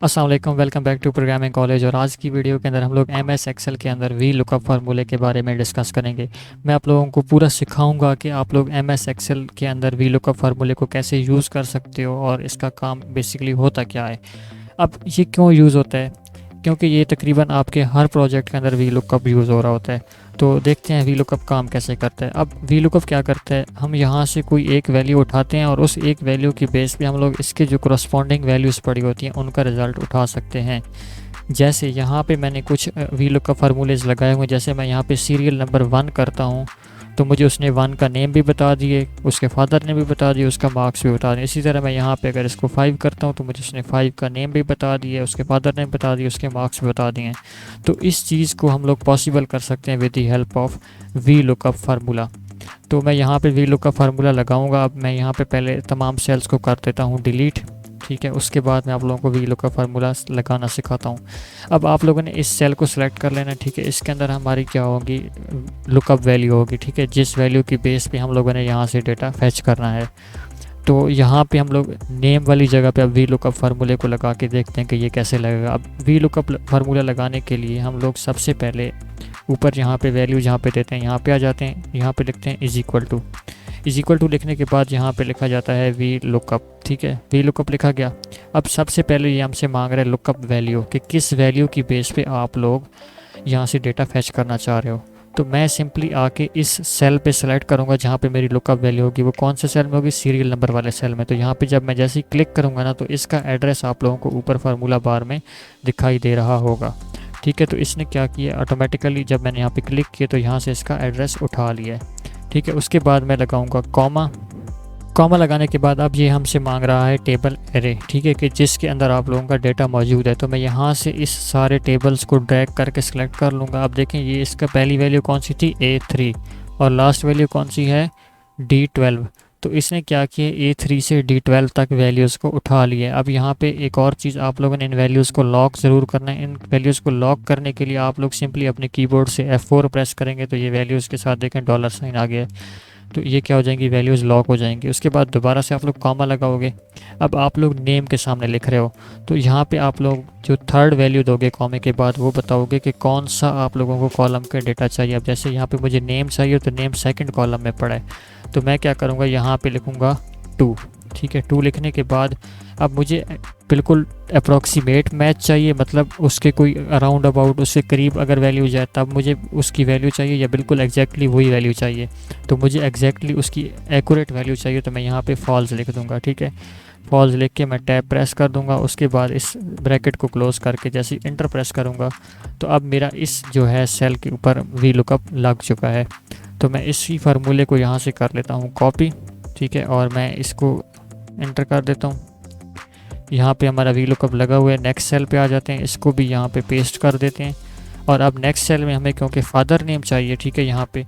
अस्सलाम वालेकुम, welcome back to programming college. और आज की वीडियो के अंदर हम लोग एमएस एक्सेल के अंदर वी लुकअप फार्मूले के बारे में डिस्कस करेंगे। मैं आप लोगों को पूरा सिखाऊंगा कि आप लोग एमएस एक्सेल के अंदर वी लुकअप फार्मूले को कैसे यूज़ कर सकते हो और इसका काम बेसिकली होता क्या है। अब ये क्यों यूज़ होता है, क्योंकि ये तकरीबन आपके हर प्रोजेक्ट के अंदर वी लुकअप यूज़ हो रहा होता है। तो देखते हैं वी लुकअप काम कैसे करता है। अब वी लुकअप क्या करता है, हम यहाँ से कोई एक वैल्यू उठाते हैं और उस एक वैल्यू की बेस पे हम लोग इसके जो करस्पॉन्डिंग वैल्यूज़ पड़ी होती हैं उनका रिज़ल्ट उठा सकते हैं। जैसे यहाँ पे मैंने कुछ वी लुकअप फार्मूलेज लगाए हुए हैं। जैसे मैं यहाँ पे सीरियल नंबर 1 करता हूँ तो मुझे उसने 1 का नेम भी बता दिए, उसके फादर ने भी बता दिए, उसका मार्क्स भी बता दिए। इसी तरह मैं यहाँ पे अगर इसको 5 करता हूँ तो मुझे उसने 5 का नेम भी बता दिया, उसके फादर ने बता दिया, उसके मार्क्स भी बता दिए। तो इस चीज़ को हम लोग पॉसिबल कर सकते हैं with the help of V lookup formula. तो मैं यहाँ पे वी लुकअप फार्मूला लगाऊंगा। अब मैं यहाँ पे पहले तमाम सेल्स को कर देता हूँ डिलीट, ठीक है। उसके बाद मैं आप लोगों को वी लुकअप फार्मूला लगाना सिखाता हूँ। अब आप लोगों ने इस सेल को सिलेक्ट कर लेना, ठीक है। इसके अंदर हमारी क्या होगी, लुकअप वैल्यू होगी, ठीक है, जिस वैल्यू की बेस पे हम लोगों ने यहाँ से डेटा फैच करना है। तो यहाँ पे हम लोग नेम वाली जगह पे अब वी लुकअप फार्मूले को लगा के देखते हैं कि ये कैसे लगेगा। अब वी लुकअप फार्मूला लगाने के लिए हम लोग सबसे पहले ऊपर यहाँ पे वैल्यू जहाँ पे देते हैं यहाँ पे आ जाते हैं, यहाँ पे लिखते हैं इज़ इक्वल टू लिखने के बाद यहाँ पे लिखा जाता है वी लुकअप, ठीक है। वी लुकअप लिखा गया। अब सबसे पहले ये हमसे मांग रहा है लुकअप वैल्यू कि किस वैल्यू की बेस पे आप लोग यहाँ से डेटा फैच करना चाह रहे हो। तो मैं सिंपली आके इस सेल पे सेलेक्ट करूँगा जहाँ पे मेरी लुकअप वैल्यू होगी। वो कौन से सेल में होगी, सीरियल नंबर वाले सेल में। तो यहाँ पे जब मैं जैसे ही क्लिक करूँगा ना तो इसका एड्रेस आप लोगों को ऊपर फार्मूला बार में दिखाई दे रहा होगा, ठीक है। तो इसने क्या किया, ऑटोमेटिकली जब मैंने यहाँ पे क्लिक किया तो यहाँ से इसका एड्रेस उठा लिया है, ठीक है। उसके बाद मैं लगाऊंगा कॉमा लगाने के बाद अब ये हमसे मांग रहा है टेबल एरे, ठीक है, कि जिसके अंदर आप लोगों का डेटा मौजूद है। तो मैं यहाँ से इस सारे टेबल्स को ड्रैग करके सिलेक्ट कर लूँगा। अब देखें ये इसका पहली वैल्यू कौन सी थी, A3, और लास्ट वैल्यू कौन सी है, D12। तो इसने क्या किया, A3 से D12 तक वैल्यूज़ को उठा लिया। अब यहाँ पे एक और चीज़ आप लोगों ने इन वैल्यूज़ को लॉक ज़रूर करना है। इन वैल्यूज़ को लॉक करने के लिए आप लोग सिंपली अपने कीबोर्ड से F4 प्रेस करेंगे तो ये वैल्यूज़ के साथ देखें डॉलर साइन आ गया है। तो ये क्या हो जाएंगी, वैल्यूज़ लॉक हो जाएंगी। उसके बाद दोबारा से आप लोग कॉमा लगाओगे। अब आप लोग नेम के सामने लिख रहे हो तो यहाँ पे आप लोग जो थर्ड वैल्यू दोगे कॉमे के बाद वो बताओगे कि कौन सा आप लोगों को कॉलम का डेटा चाहिए। अब जैसे यहाँ पे मुझे नेम चाहिए तो नेम सेकंड कॉलम में पड़ा है, तो मैं क्या करूँगा, यहाँ पे लिखूँगा 2, ठीक है। 2 लिखने के बाद अब मुझे बिल्कुल अप्रॉक्सीमेट मैच चाहिए, मतलब उसके कोई अराउंड अबाउट उसके करीब अगर वैल्यू जाए तब मुझे उसकी वैल्यू चाहिए, या बिल्कुल एग्जैक्टली वही वैल्यू चाहिए। तो मुझे एग्जैक्टली उसकी एक्यूरेट वैल्यू चाहिए तो मैं यहाँ पे फॉल्स लिख दूँगा, ठीक है। फॉल्स लिख के मैं टैब प्रेस कर दूँगा। उसके बाद इस ब्रैकेट को क्लोज़ करके जैसे इंटर प्रेस करूँगा तो अब मेरा इस जो है सेल के ऊपर वी लुकअप लग चुका है। तो मैं इसी फार्मूले को यहाँ से कर लेता हूँ कॉपी, ठीक है, और मैं इसको इंटर कर देता हूँ। यहाँ पे हमारा वी लुकअप लगा हुआ है। नेक्स्ट सेल पे आ जाते हैं, इसको भी यहाँ पे पेस्ट कर देते हैं। और अब नेक्स्ट सेल में हमें क्योंकि फादर नेम चाहिए, ठीक है, यहाँ पे,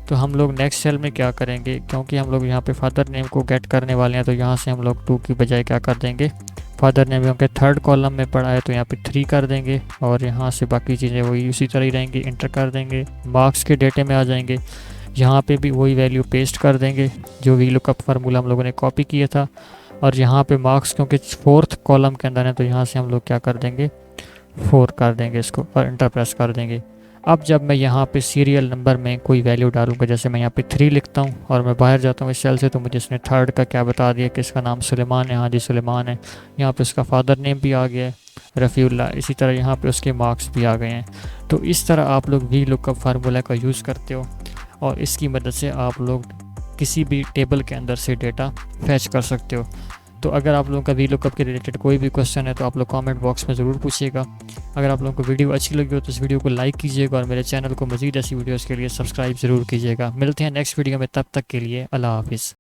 तो हम लोग नेक्स्ट सेल में क्या करेंगे, क्योंकि हम लोग यहाँ पे फादर नेम को गेट करने वाले हैं तो यहाँ से हम लोग 2 की बजाय क्या कर देंगे, फादर नेम क्योंकि थर्ड कॉलम में पड़ा है तो यहाँ पे 3 कर देंगे। और यहाँ से बाकी चीज़ें वही उसी तरह ही रहेंगी, इंटर कर देंगे। मार्क्स के डेटे में आ जाएंगे, यहाँ पे भी वही वैल्यू पेस्ट कर देंगे जो वी लुकअप फार्मूला हम लोगों ने कॉपी किया था। और यहाँ पे मार्क्स क्योंकि 4th कॉलम के अंदर है तो यहाँ से हम लोग क्या कर देंगे, 4 कर देंगे इसको और इंटर प्रेस कर देंगे। अब जब मैं यहाँ पे सीरियल नंबर में कोई वैल्यू डालूंगा, जैसे मैं यहाँ पे 3 लिखता हूँ और मैं बाहर जाता हूँ इस सेल से, तो मुझे इसने थर्ड का क्या बता दिया कि इसका नाम सुलेमान है। हाँ जी सुलेमान है। यहाँ पे उसका फादर नेम भी आ गया है, रफ़ीउल्लाह। इसी तरह यहाँ पे उसके मार्क्स भी आ गए हैं। तो इस तरह आप लोग वी लुकअप फार्मूला का यूज़ करते हो और इसकी मदद से आप लोग किसी भी टेबल के अंदर से डेटा फैच कर सकते हो। तो अगर आप लोगों का वी लुकअप के रिलेटेड कोई भी क्वेश्चन है तो आप लोग कमेंट बॉक्स में ज़रूर पूछिएगा। अगर आप लोगों को वीडियो अच्छी लगी हो तो इस वीडियो को लाइक कीजिएगा और मेरे चैनल को मज़ीद ऐसी वीडियोज़ के लिए सब्सक्राइब ज़रूर कीजिएगा। मिलते हैं नेक्स्ट वीडियो में, तब तक के लिए अल्लाह हाफिज़।